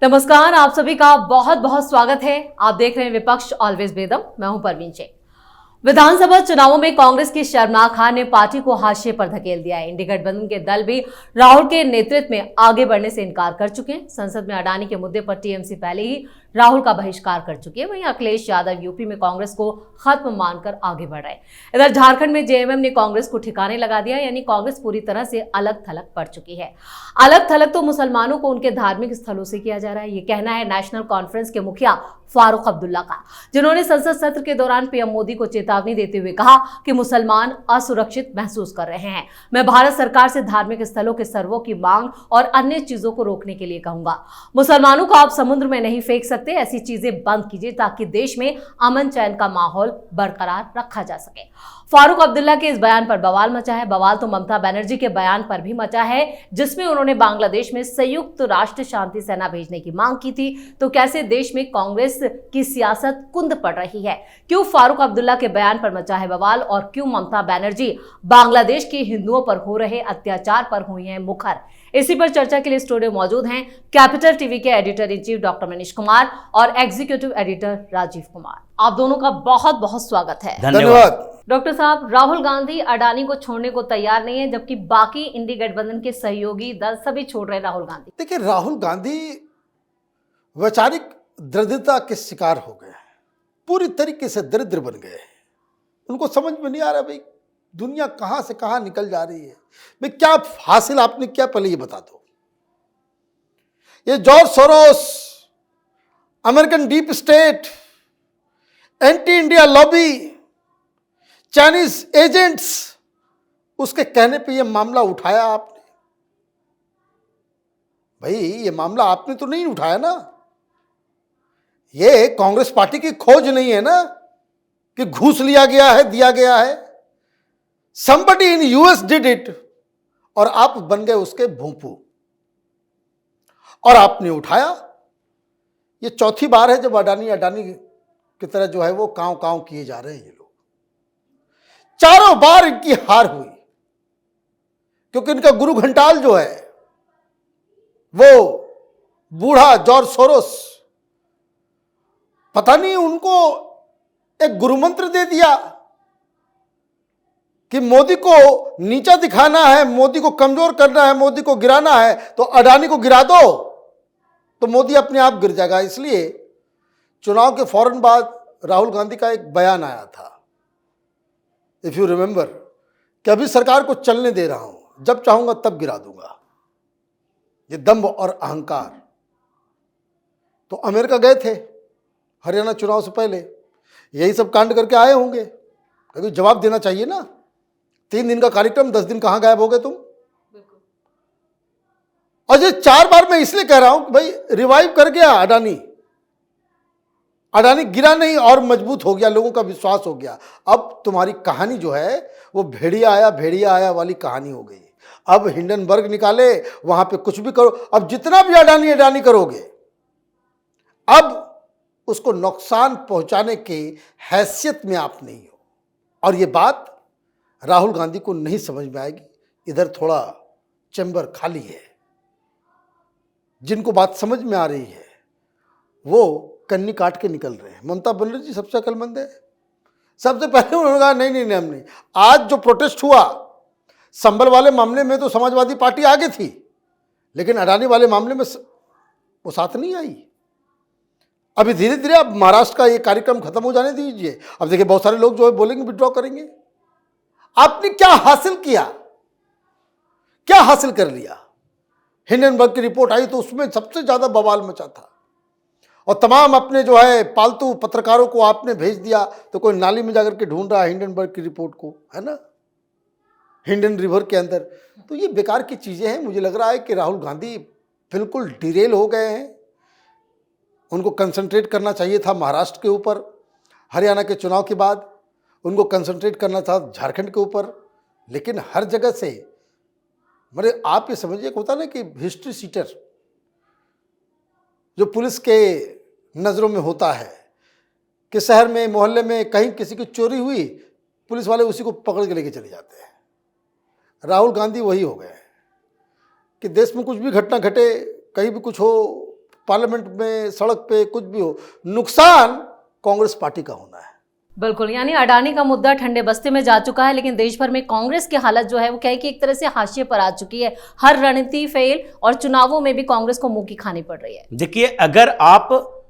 नमस्कार, आप सभी का बहुत बहुत स्वागत है। आप देख रहे हैं विपक्ष ऑलवेज बेदम। मैं हूं परवीन शेख। विधानसभा चुनावों में कांग्रेस की शर्मनाक हार ने पार्टी को हाशिए पर धकेल दिया है। इंडी गठबंधन के दल भी राहुल के नेतृत्व में आगे बढ़ने से इनकार कर चुके हैं। संसद में अडानी के मुद्दे पर टीएमसी पहले ही राहुल का बहिष्कार कर चुकी है। वहीं अखिलेश यादव यूपी में कांग्रेस को खत्म मानकर आगे बढ़ रहे हैं। इधर झारखंड में जेएमएम ने कांग्रेस को ठिकाने लगा दिया, यानी कांग्रेस पूरी तरह से अलग थलग पड़ चुकी है। अलग थलग तो मुसलमानों को उनके धार्मिक स्थलों से किया जा रहा है। ये कहना है नेशनल कॉन्फ्रेंस के मुखिया फारूक अब्दुल्ला का, जिन्होंने संसद सत्र के दौरान पीएम मोदी को चेतावनी देते हुए कहा कि मुसलमान असुरक्षित महसूस कर रहे हैं। मैं भारत सरकार से धार्मिक स्थलों के सर्वों की मांग और अन्य चीजों को रोकने के लिए कहूंगा। मुसलमानों को आप समुद्र में नहीं फेंक सकते। ऐसी चीजें बंद कीजिए ताकि देश में अमन चैन का माहौल बरकरार रखा जा सके। फारूक अब्दुल्ला के इस बयान पर बवाल मचा है। बवाल तो ममता बनर्जी के बयान पर भी मचा है, जिसमें उन्होंने बांग्लादेश में संयुक्त राष्ट्र शांति सेना भेजने की मांग की थी। तो कैसे देश में कांग्रेस की सियासत कुंद पड़ रही है? क्यों फारूक अब्दुल्ला के बयान पर मचा है बवाल और क्यों ममता बनर्जी बांग्लादेश के हिंदुओं पर हो रहे अत्याचार पर हुई हैं मुखर? इसी पर चर्चा के लिए स्टूडियो मौजूद हैं कैपिटल टीवी के editor in chief doctor Manish Kumar और एग्जीक्यूटिव एडिटर राजीव कुमार। आप दोनों का बहुत बहुत स्वागत है। धन्यवाद। डॉक्टर साहब, राहुल गांधी अडानी को छोड़ने को तैयार नहीं है, जबकि बाकी इंडी गठबंधन के सहयोगी दल सभी छोड़ रहे हैं राहुल गांधी। देखिए, राहुल गांधी वैचारिक दरिद्रता के शिकार हो गए, पूरी तरीके से दरिद्र बन गए। उनको समझ में नहीं आ रहा भाई दुनिया कहां से कहां निकल जा रही है। भाई क्या हासिल आपने किया, पहले ये बता दो। ये George Soros, American deep state, anti India lobby, Chinese agents, उसके कहने पे ये मामला उठाया आपने। भाई ये मामला आपने तो नहीं उठाया ना। ये कांग्रेस पार्टी की खोज नहीं है ना कि घूस लिया गया है, दिया गया है। somebody in US did it और आप बन गए उसके भोंपू और आपने उठाया। ये चौथी बार है जब अडानी की तरह जो है वो कांव कांव किए जा रहे हैं ये लोग। चारों बार इनकी हार हुई क्योंकि इनका गुरु घंटाल जो है वो बूढ़ा जॉर्ज सोरोस, पता नहीं उनको एक गुरु मंत्र दे दिया कि मोदी को नीचा दिखाना है, मोदी को कमजोर करना है, मोदी को गिराना है, तो अडानी को गिरा दो तो मोदी अपने आप गिर जाएगा। इसलिए चुनाव के फौरन बाद राहुल गांधी का एक बयान आया था, इफ यू रिमेंबर, कि अभी सरकार को चलने दे रहा हूं, जब चाहूंगा तब गिरा दूंगा। ये दंभ और अहंकार। तो अमेरिका गए थे हरियाणा चुनाव से पहले, यही सब कांड करके आए होंगे। कभी जवाब देना चाहिए ना। 3 दिन का कार्यक्रम, 10 दिन कहां गायब हो गए तुम? और ये 4 बार मैं इसलिए कह रहा हूं कि भाई रिवाइव कर गया अडानी गिरा नहीं और मजबूत हो गया, लोगों का विश्वास हो गया। अब तुम्हारी कहानी जो है वो भेड़िया आया वाली कहानी हो गई। अब हिंडनबर्ग निकाले, वहां पे कुछ भी करो। अब जितना भी अडानी करोगे, अब उसको नुकसान पहुंचाने की हैसियत में आप नहीं हो। और ये बात राहुल गांधी को नहीं समझ में आएगी। इधर थोड़ा चैम्बर खाली है। जिनको बात समझ में आ रही है वो कन्नी काट के निकल रहे हैं। ममता बनर्जी सबसे अक्लमंद है। सबसे पहले उन्होंने कहा नहीं, हम नहीं। आज जो प्रोटेस्ट हुआ संबल वाले मामले में तो समाजवादी पार्टी आगे थी, लेकिन अडानी वाले मामले में वो साथ नहीं आई। अभी धीरे धीरे अब महाराष्ट्र का ये कार्यक्रम खत्म हो जाने दीजिए। अब देखिए बहुत सारे लोग जो है बोलेंगे विड्रॉ करेंगे। आपने क्या हासिल किया, क्या हासिल कर लिया? हिंडनबर्ग की रिपोर्ट आई तो उसमें सबसे ज्यादा बवाल मचा था और तमाम अपने जो है पालतू पत्रकारों को आपने भेज दिया, तो कोई नाली में जाकर के ढूंढ रहा है हिंडनबर्ग की रिपोर्ट को, है ना, हिंडन रिवर के अंदर। तो ये बेकार की चीजें हैं। मुझे लग रहा है कि राहुल गांधी बिल्कुल डिरेल हो गए हैं। उनको कंसंट्रेट करना चाहिए था महाराष्ट्र के ऊपर, हरियाणा के चुनाव के बाद उनको कंसंट्रेट करना था झारखंड के ऊपर, लेकिन हर जगह से मेरे आप ये समझिए होता ना कि हिस्ट्री सीटर जो पुलिस के नज़रों में होता है कि शहर में मोहल्ले में कहीं किसी की चोरी हुई, पुलिस वाले उसी को पकड़ के लेके चले जाते हैं। राहुल गांधी वही हो गए कि देश में कुछ भी घटना घटे, कहीं भी कुछ हो, पार्लियामेंट में, सड़क पे, कुछ भी हो, नुकसान कांग्रेस पार्टी का होना है। बिल्कुल, यानी अडानी का मुद्दा ठंडे बस्ते में जा चुका है, लेकिन देश भर में कांग्रेस की हालत जो है वो क्या है कि एक तरह से हाशिए पर आ चुकी है। हर रणनीति फेल और चुनावों में भी कांग्रेस को मुंह की खानी पड़ रही है। देखिए, अगर आप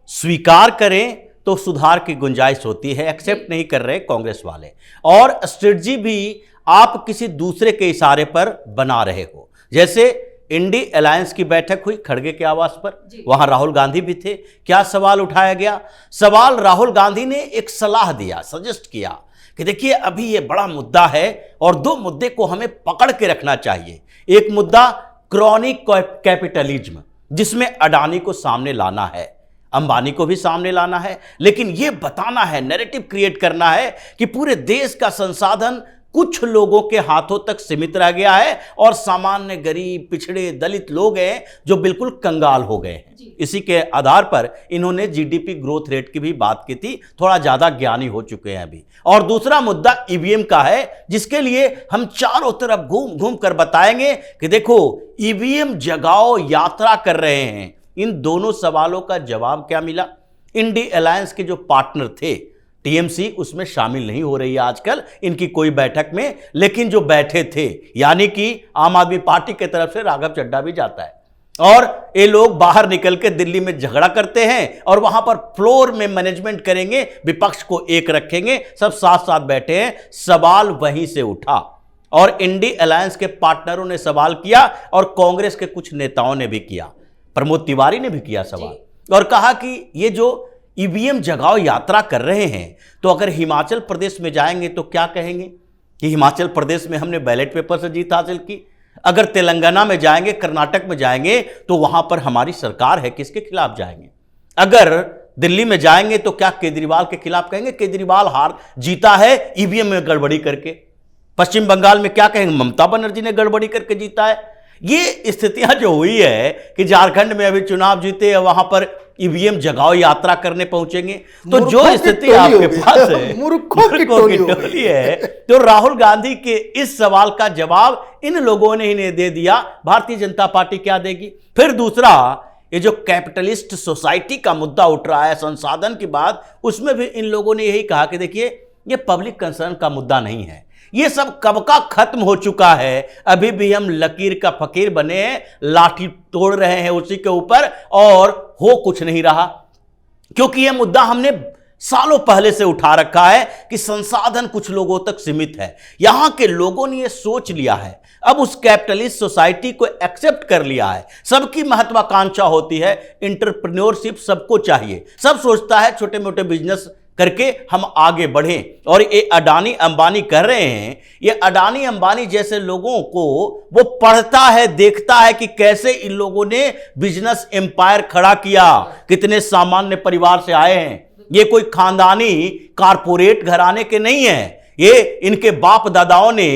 स्वीकार करें तो सुधार की गुंजाइश होती है, एक्सेप्ट नहीं कर रहे कांग्रेस वाले, और स्ट्रेटजी भी आप किसी दूसरे के इशारे पर बना रहे हो। जैसे इंडी अलायंस की बैठक हुई खड़गे के आवास पर, वहां राहुल गांधी भी थे। क्या सवाल उठाया गया? सवाल, राहुल गांधी ने एक सलाह दिया, सजेस्ट किया कि देखिए अभी ये बड़ा मुद्दा है और दो मुद्दे को हमें पकड़ के रखना चाहिए। एक मुद्दा क्रॉनिक कैपिटलिज्म, जिसमें अडानी को सामने लाना है, अंबानी को भी सामने लाना है, लेकिन यह बताना है, नैरेटिव क्रिएट करना है कि पूरे देश का संसाधन कुछ लोगों के हाथों तक सीमित रह गया है और सामान्य गरीब, पिछड़े, दलित लोग हैं जो बिल्कुल कंगाल हो गए हैं। इसी के आधार पर इन्होंने जीडीपी ग्रोथ रेट की भी बात की थी, थोड़ा ज्यादा ज्ञानी हो चुके हैं अभी। और दूसरा मुद्दा ईवीएम का है, जिसके लिए हम चारों तरफ घूम घूम कर बताएंगे कि देखो ईवीएम जगाओ यात्रा कर रहे हैं। इन दोनों सवालों का जवाब क्या मिला? इंडी अलायंस के जो पार्टनर थे, टीएमसी उसमें शामिल नहीं हो रही है आजकल इनकी कोई बैठक में, लेकिन जो बैठे थे, यानी कि आम आदमी पार्टी की तरफ से राघव चड्ढा भी जाता है, और ये लोग बाहर निकल के दिल्ली में झगड़ा करते हैं और वहां पर फ्लोर में मैनेजमेंट करेंगे, विपक्ष को एक रखेंगे, सब साथ साथ बैठे हैं। सवाल वहीं से उठा और इंडी अलायंस के पार्टनरों ने सवाल किया और कांग्रेस के कुछ नेताओं ने भी किया, प्रमोद तिवारी ने भी किया सवाल और कहा कि ये जो ईवीएम जगाओ यात्रा कर रहे हैं, तो अगर हिमाचल प्रदेश में जाएंगे तो क्या कहेंगे कि हिमाचल प्रदेश में हमने बैलेट पेपर से जीत हासिल की। अगर तेलंगाना में जाएंगे, कर्नाटक में जाएंगे तो वहां पर हमारी सरकार है, किसके खिलाफ जाएंगे। अगर दिल्ली में जाएंगे तो क्या केजरीवाल के खिलाफ कहेंगे, केजरीवाल हार जीता है ईवीएम में गड़बड़ी करके। पश्चिम बंगाल में क्या कहेंगे, ममता बनर्जी ने गड़बड़ी करके जीता है। ये स्थितियां जो हुई है कि झारखंड में अभी चुनाव जीते, वहां पर ईवीएम जगाओ यात्रा करने पहुंचेंगे, तो जो स्थिति आपके पास है मूर्खों की टोली है, तो राहुल गांधी के इस सवाल का जवाब इन लोगों ने ही दे दिया, भारतीय जनता पार्टी क्या देगी। फिर दूसरा, ये जो कैपिटलिस्ट सोसाइटी का मुद्दा उठ रहा है, संसाधन की बात, उसमें भी इन लोगों ने यही कहा कि देखिए ये पब्लिक कंसर्न का मुद्दा नहीं है, ये सब कब का खत्म हो चुका है, अभी भी हम लकीर का फकीर बने हैं, लाठी तोड़ रहे हैं उसी के ऊपर और हो कुछ नहीं रहा। क्योंकि यह मुद्दा हमने सालों पहले से उठा रखा है कि संसाधन कुछ लोगों तक सीमित है। यहां के लोगों ने यह सोच लिया है, अब उस कैपिटलिस्ट सोसाइटी को एक्सेप्ट कर लिया है। सबकी महत्वाकांक्षा होती है, एंटरप्रेन्योरशिप सबको चाहिए, सब सोचता है छोटे मोटे बिजनेस करके हम आगे बढ़ें। और ये अडानी अंबानी कर रहे हैं, ये अडानी अंबानी जैसे लोगों को वो पढ़ता है, देखता है कि कैसे इन लोगों ने बिजनेस एम्पायर खड़ा किया, कितने सामान्य परिवार से आए हैं। ये कोई खानदानी कारपोरेट घराने के नहीं है, ये इनके बाप दादाओं ने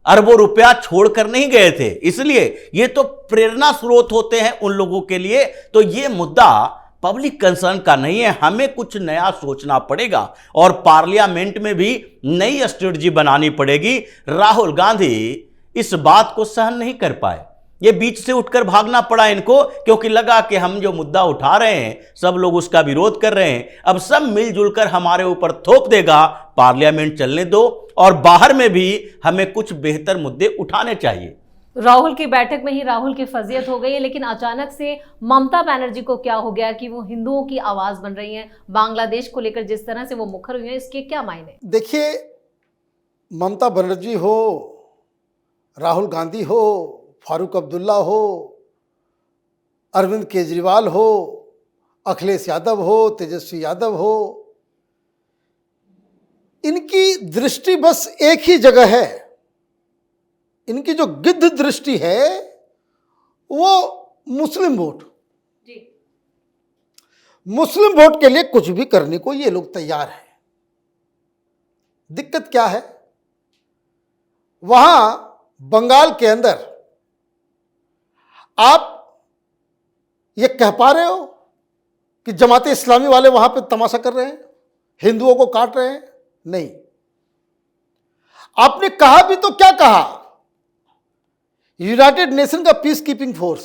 अरबों रुपया छोड़कर नहीं गए थे, इसलिए ये तो प्रेरणा स्रोत होते हैं उन लोगों के लिए। तो ये मुद्दा पब्लिक कंसर्न का नहीं है, हमें कुछ नया सोचना पड़ेगा और पार्लियामेंट में भी नई स्ट्रेटजी बनानी पड़ेगी। राहुल गांधी इस बात को सहन नहीं कर पाए, ये बीच से उठकर भागना पड़ा इनको, क्योंकि लगा कि हम जो मुद्दा उठा रहे हैं सब लोग उसका विरोध कर रहे हैं, अब सब मिलजुल कर हमारे ऊपर थोप देगा, पार्लियामेंट चलने दो और बाहर में भी हमें कुछ बेहतर मुद्दे उठाने चाहिए। राहुल की बैठक में ही राहुल की फजीयत हो गई है, लेकिन अचानक से ममता बनर्जी को क्या हो गया कि वो हिंदुओं की आवाज बन रही हैं, बांग्लादेश को लेकर जिस तरह से वो मुखर हुई हैं, इसके क्या मायने? देखिए, ममता बनर्जी हो, राहुल गांधी हो, फारूक अब्दुल्ला हो, अरविंद केजरीवाल हो, अखिलेश यादव हो, तेजस्वी यादव हो, इनकी दृष्टि बस एक ही जगह है। इनकी जो गिद्ध दृष्टि है वो मुस्लिम वोट, मुस्लिम वोट के लिए कुछ भी करने को ये लोग तैयार हैं। दिक्कत क्या है, वहां बंगाल के अंदर आप ये कह पा रहे हो कि जमाते इस्लामी वाले वहां पे तमाशा कर रहे हैं, हिंदुओं को काट रहे हैं? नहीं। आपने कहा भी तो क्या कहा, यूनाइटेड नेशन का पीस कीपिंग फोर्स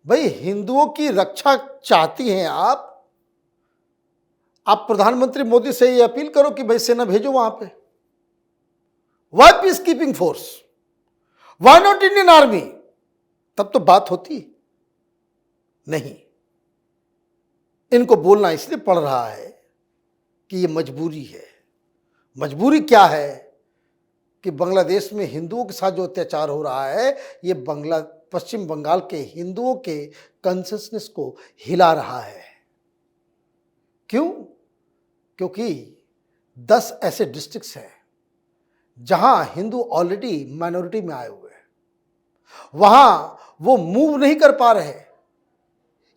भाई हिंदुओं की रक्षा चाहती हैं आप प्रधानमंत्री मोदी से ये अपील करो कि भाई सेना भेजो वहां पे। Why peacekeeping force, why not Indian army? तब तो बात होती नहीं। इनको बोलना इसलिए पड़ रहा है कि ये मजबूरी है। मजबूरी क्या है कि बांग्लादेश में हिंदुओं के साथ जो अत्याचार हो रहा है ये पश्चिम बंगाल के हिंदुओं के कॉन्शियसनेस को हिला रहा है। क्यों? क्योंकि 10 ऐसे डिस्ट्रिक्ट्स हैं जहां हिंदू ऑलरेडी माइनॉरिटी में आए हुए हैं, वहां वो मूव नहीं कर पा रहे।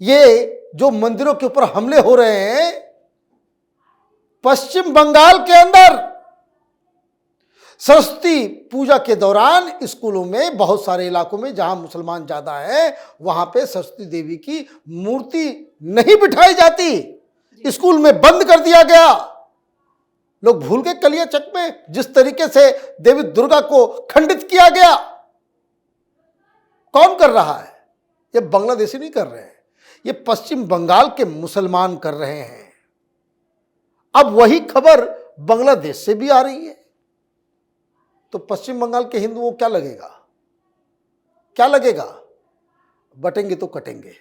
ये जो मंदिरों के ऊपर हमले हो रहे हैं पश्चिम बंगाल के अंदर, सरस्वती पूजा के दौरान स्कूलों में बहुत सारे इलाकों में जहां मुसलमान ज्यादा है वहां पे सरस्वती देवी की मूर्ति नहीं बिठाई जाती, स्कूल में बंद कर दिया गया। लोग भूल गए कलियाचक में जिस तरीके से देवी दुर्गा को खंडित किया गया। कौन कर रहा है? ये बांग्लादेशी नहीं कर रहे हैं, ये पश्चिम बंगाल के मुसलमान कर रहे हैं। अब वही खबर बांग्लादेश से भी आ रही है, तो पश्चिम बंगाल के हिंदुओं को क्या लगेगा? क्या लगेगा? बटेंगे तो कटेंगे।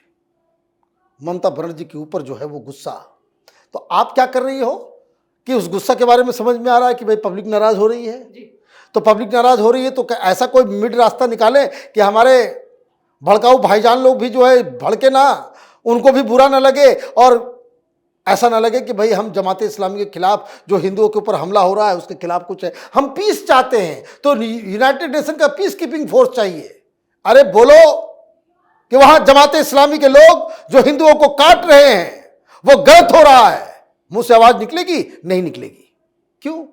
ममता बनर्जी के ऊपर जो है वो गुस्सा, तो आप क्या कर रही हो कि उस गुस्सा के बारे में समझ में आ रहा है कि भाई पब्लिक नाराज हो रही है जी। तो पब्लिक नाराज हो रही है तो ऐसा कोई मिड रास्ता निकाले कि हमारे भड़काऊ भाईजान लोग भी जो है भड़के ना, उनको भी बुरा ना लगे और ऐसा ना लगे कि भाई हम जमात इस्लामी के खिलाफ जो हिंदुओं के ऊपर हमला हो रहा है उसके खिलाफ कुछ है। हम पीस चाहते हैं तो यूनाइटेड नेशन का पीस कीपिंग फोर्स चाहिए। अरे बोलो कि वहां जमात इस्लामी के लोग जो हिंदुओं को काट रहे हैं वो गलत हो रहा है, मुंह से आवाज निकलेगी? नहीं निकलेगी। क्यों?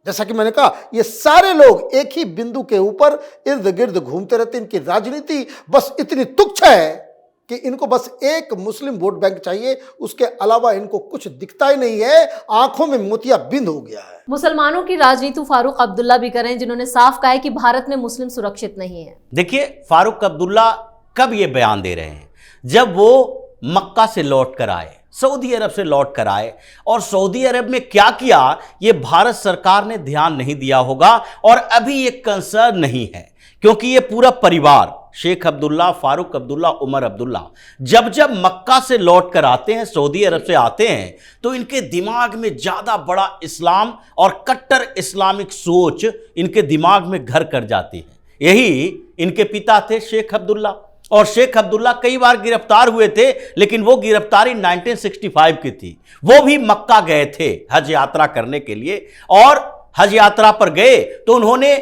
जैसा कि मैंने कहा ये सारे लोग एक ही बिंदु के ऊपर इर्द गिर्द घूमते रहते हैं। इनकी राजनीति बस इतनी तुच्छ है कि इनको बस एक मुस्लिम वोट बैंक चाहिए, उसके अलावा इनको कुछ दिखता ही नहीं है, आंखों में मोतियाबिंद हो गया है। मुसलमानों की राजनीति फारूक अब्दुल्ला भी करें जिन्होंने साफ कहा है कि भारत में मुस्लिम सुरक्षित नहीं है। देखिए फारूक अब्दुल्ला कब ये बयान दे रहे हैं? जब वो मक्का से लौट कर आए, सऊदी अरब से लौट कर आए, और सऊदी अरब में क्या किया ये भारत सरकार ने ध्यान नहीं दिया होगा और अभी ये कंसर्न नहीं है, क्योंकि ये पूरा परिवार शेख अब्दुल्ला, फारूक अब्दुल्ला, उमर अब्दुल्ला जब मक्का से लौट कर आते हैं, सऊदी अरब से आते हैं, तो इनके दिमाग में ज़्यादा बड़ा इस्लाम और कट्टर इस्लामिक सोच इनके दिमाग में घर कर जाती है। यही इनके पिता थे शेख अब्दुल्ला, और शेख अब्दुल्ला कई बार गिरफ्तार हुए थे, लेकिन वो गिरफ्तारी 1965 की थी। वो भी मक्का गए थे हज यात्रा करने के लिए, और हज यात्रा पर गए तो उन्होंने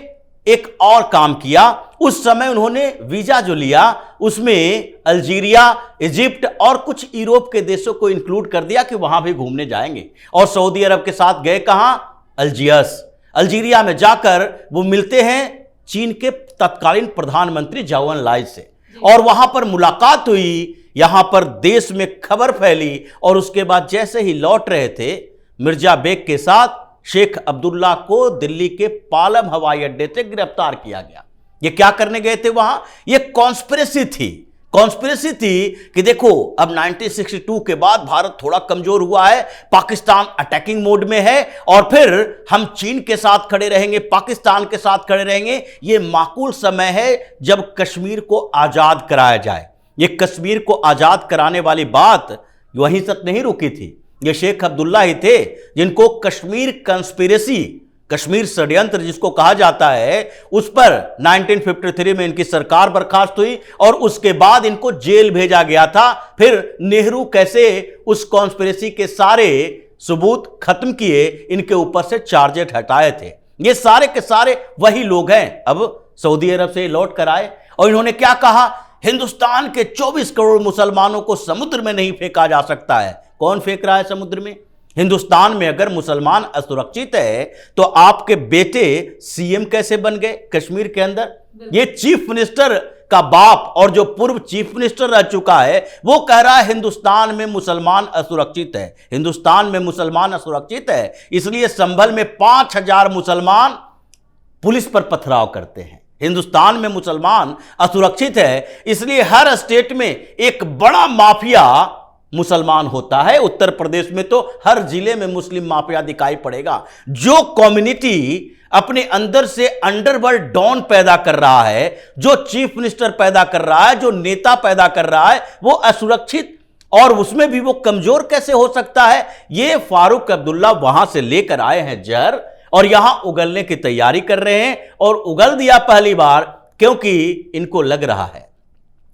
एक और काम किया। उस समय उन्होंने वीजा जो लिया उसमें अल्जीरिया, इजिप्ट और कुछ यूरोप के देशों को इंक्लूड कर दिया कि वहां भी घूमने जाएंगे, और सऊदी अरब के साथ गए कहां? अल्जियर्स। अल्जीरिया में जाकर वो मिलते हैं चीन के तत्कालीन प्रधानमंत्री जवाहरलाल से, और वहां पर मुलाकात हुई। यहां पर देश में खबर फैली, और उसके बाद जैसे ही लौट रहे थे मिर्जा बेग के साथ शेख अब्दुल्ला को दिल्ली के पालम हवाई अड्डे से गिरफ्तार किया गया। ये क्या करने गए थे वहां? ये कॉन्स्पिरेसी थी कि देखो अब 1962 के बाद भारत थोड़ा कमजोर हुआ है, पाकिस्तान अटैकिंग मोड में है, और फिर हम चीन के साथ खड़े रहेंगे, पाकिस्तान के साथ खड़े रहेंगे। ये माकूल समय है जब कश्मीर को आजाद कराया जाए। ये कश्मीर को आजाद कराने वाली बात वहीं तक नहीं रुकी थी। ये शेख अब्दुल्ला ही थे जिनको कश्मीर कंस्पिरेसी, कश्मीर षड्यंत्र जिसको कहा जाता है, उस पर 1953 में इनकी सरकार बर्खास्त हुई और उसके बाद इनको जेल भेजा गया था। फिर नेहरू कैसे उस कॉन्स्पिरेसी के सारे सबूत खत्म किए, इनके ऊपर से चार्जेस हटाए थे। ये सारे के सारे वही लोग हैं। अब सऊदी अरब से लौट कर आए और इन्होंने क्या कहा? हिंदुस्तान के 24 करोड़ मुसलमानों को समुद्र में नहीं फेंका जा सकता है। कौन फेंक रहा है समुद्र में? हिंदुस्तान में अगर मुसलमान असुरक्षित है तो आपके बेटे सीएम कैसे बन गए कश्मीर के अंदर? ये चीफ मिनिस्टर का बाप और जो पूर्व चीफ मिनिस्टर रह चुका है वो कह रहा है हिंदुस्तान में मुसलमान असुरक्षित है। हिंदुस्तान में मुसलमान असुरक्षित है, इसलिए संभल में 5000 मुसलमान पुलिस पर पथराव करते हैं। हिंदुस्तान में मुसलमान असुरक्षित है, इसलिए हर स्टेट में एक बड़ा माफिया मुसलमान होता है। उत्तर प्रदेश में तो हर जिले में मुस्लिम माफिया दिखाई पड़ेगा। जो कम्युनिटी अपने अंदर से अंडरवर्ल्ड डॉन पैदा कर रहा है, जो चीफ मिनिस्टर पैदा कर रहा है, जो नेता पैदा कर रहा है, वो असुरक्षित और उसमें भी वो कमजोर कैसे हो सकता है? ये फारूक अब्दुल्ला वहां से लेकर आए हैं जहर और यहां उगलने की तैयारी कर रहे हैं, और उगल दिया पहली बार क्योंकि इनको लग रहा है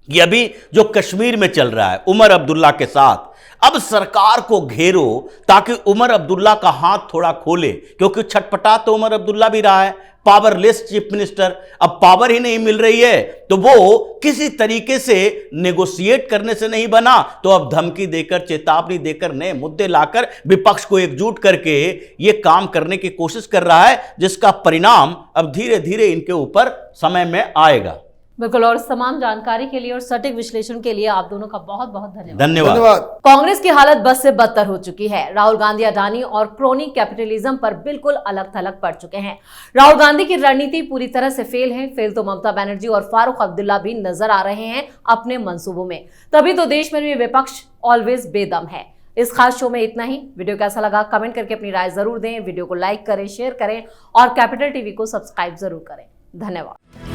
कि अभी जो कश्मीर में चल रहा है उमर अब्दुल्ला के साथ, अब सरकार को घेरो ताकि उमर अब्दुल्ला का हाथ थोड़ा खोले, क्योंकि छटपटा तो उमर अब्दुल्ला भी रहा है, पावरलेस चीफ मिनिस्टर। अब पावर ही नहीं मिल रही है तो वो किसी तरीके से नेगोशिएट करने से नहीं बना, तो अब धमकी देकर, चेतावनी देकर, नए मुद्दे लाकर विपक्ष को एकजुट करके ये काम करने की कोशिश कर रहा है, जिसका परिणाम अब धीरे धीरे इनके ऊपर समय में आएगा। बिल्कुल, और तमाम जानकारी के लिए और सटीक विश्लेषण के लिए आप दोनों का बहुत बहुत धन्यवाद। धन्यवाद। कांग्रेस की हालत बद से बदतर हो चुकी है। राहुल गांधी अडानी और क्रोनी कैपिटलिज्म पर बिल्कुल अलग थलग पड़ चुके हैं। राहुल गांधी की रणनीति पूरी तरह से फेल है। फेल तो ममता बनर्जी और फारूक अब्दुल्ला भी नजर आ रहे हैं अपने मंसूबों में। तभी तो देश में विपक्ष ऑलवेज बेदम है। इस खास शो में इतना ही। वीडियो कैसा लगा कमेंट करके अपनी राय जरूर दें। वीडियो को लाइक करें, शेयर करें और कैपिटल टीवी को सब्सक्राइब जरूर करें। धन्यवाद।